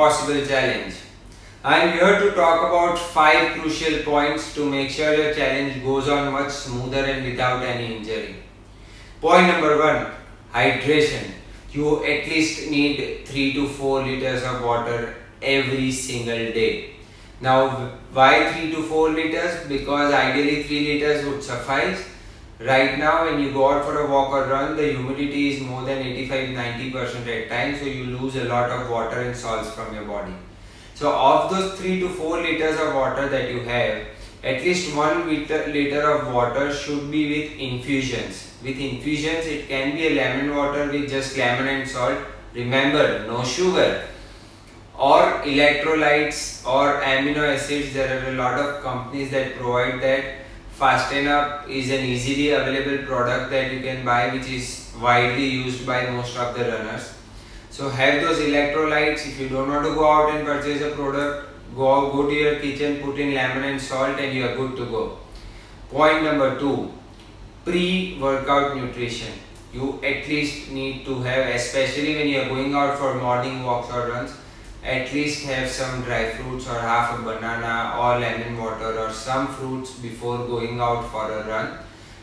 impossible challenge. I am here to talk about 5 crucial points to make sure your challenge goes on much smoother and without any injury. Point number 1, hydration. You at least need 3 to 4 liters of water every single day. Now, why 3 to 4 liters? Because ideally 3 liters would suffice. Right now, when you go out for a walk or run, the humidity is more than 85-90% at times, so you lose a lot of water and salts from your body. So, of those 3 to 4 liters of water that you have, at least 1 liter of water should be with infusions. With infusions, it can be a lemon water with just lemon and salt. Remember, no sugar. Or electrolytes or amino acids. There are a lot of companies that provide that. Fasten Up is an easily available product that you can buy, which is widely used by most of the runners. So have those electrolytes. If you don't want to go out and purchase a product, go to your kitchen, put in lemon and salt, and you are good to go. Point number 2, pre-workout nutrition. You at least need to have, especially when you are going out for morning walks or runs, at least have some dry fruits or half a banana or lemon water or some fruits before going out for a run.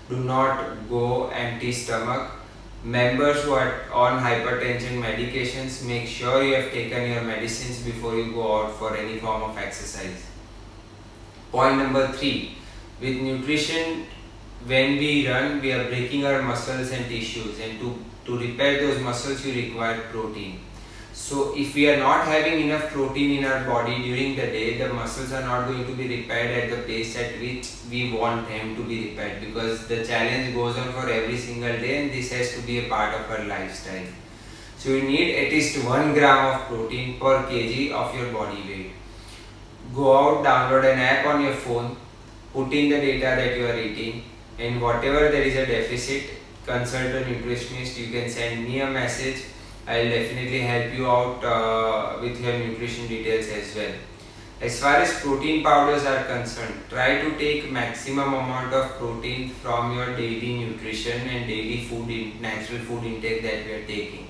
Do not go empty stomach. Members who are on hypertension medications, make sure you have taken your medicines before you go out for any form of exercise. Point number 3, with nutrition, when we run, we are breaking our muscles and tissues, and to repair those muscles you require protein. So if we are not having enough protein in our body during the day, the muscles are not going to be repaired at the pace at which we want them to be repaired, because the challenge goes on for every single day and this has to be a part of our lifestyle. So you need at least 1 gram of protein per kg of your body weight. Go out, download an app on your phone, put in the data that you are eating, and whatever there is a deficit, consult a nutritionist. You can send me a message. I'll definitely help you out with your nutrition details as well. As far as protein powders are concerned, try to take maximum amount of protein from your daily nutrition and daily food, natural food intake that we are taking.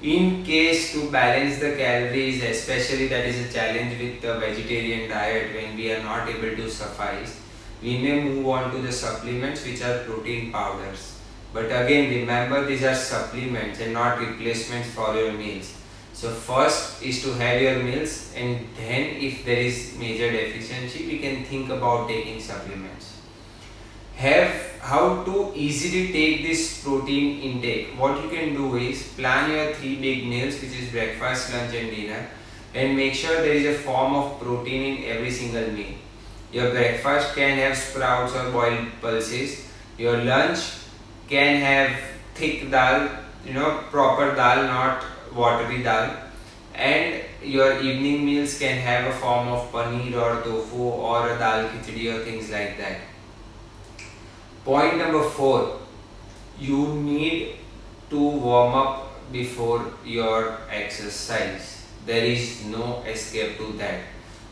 In case to balance the calories, especially that is a challenge with the vegetarian diet, when we are not able to suffice, we may move on to the supplements, which are protein powders. But again, remember, these are supplements and not replacements for your meals. So first is to have your meals, and then if there is major deficiency, we can think about taking supplements. How to easily take this protein intake. What you can do is plan your 3 big meals, which is breakfast, lunch and dinner, and make sure there is a form of protein in every single meal. Your breakfast can have sprouts or boiled pulses. Your lunch can have thick dal, proper dal, not watery dal, and your evening meals can have a form of paneer or tofu or a dal khichdi or things like that. Point number 4, you need to warm up before your exercise. There is no escape to that.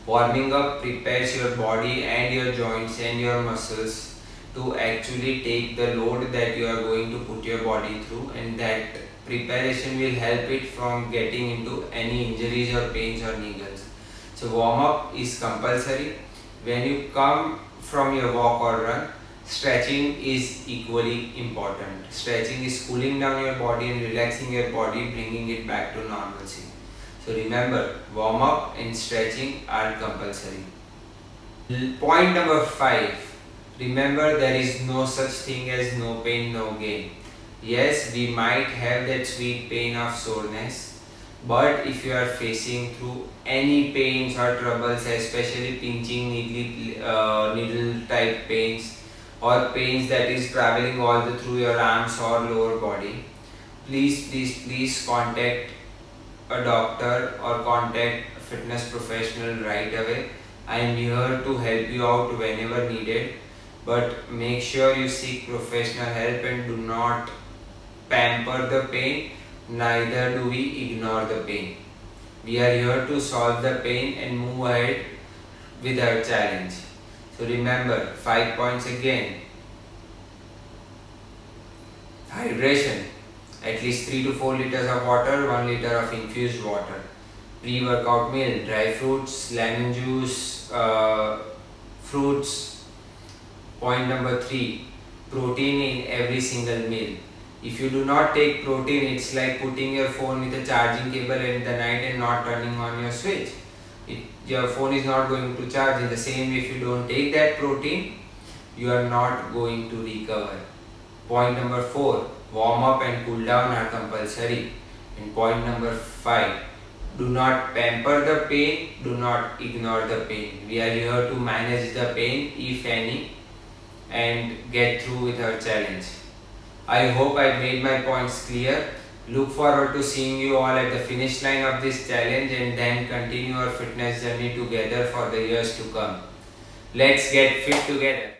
Warming up prepares your body and your joints and your muscles to actually take the load that you are going to put your body through, and that preparation will help it from getting into any injuries or pains or niggles. So warm up is compulsory. When you come from your walk or run, stretching is equally important. Stretching is cooling down your body and relaxing your body, bringing it back to normalcy. So remember, warm up and stretching are compulsory. Point number 5. Remember, there is no such thing as no pain, no gain. Yes, we might have that sweet pain of soreness, but if you are facing through any pains or troubles, especially pinching needle type pains or pains that is traveling all through your arms or lower body, please contact a doctor or contact a fitness professional right away. I am here to help you out whenever needed. But make sure you seek professional help and do not pamper the pain, neither do we ignore the pain. We are here to solve the pain and move ahead with our challenge. So remember, 5 points again. Hydration, at least 3 to 4 liters of water, 1 liter of infused water. pre-workout meal, dry fruits, lemon juice, fruits. Point number 3, protein in every single meal. If you do not take protein, it's like putting your phone with a charging cable in the night and not turning on your switch. Your phone is not going to charge. In the same way, if you don't take that protein, you are not going to recover. Point number 4, warm up and cool down are compulsory. And point number 5, do not pamper the pain, do not ignore the pain. We are here to manage the pain, if any, and get through with our challenge. I hope I made my points clear. Look forward to seeing you all at the finish line of this challenge and then continue our fitness journey together for the years to come. Let's get fit together.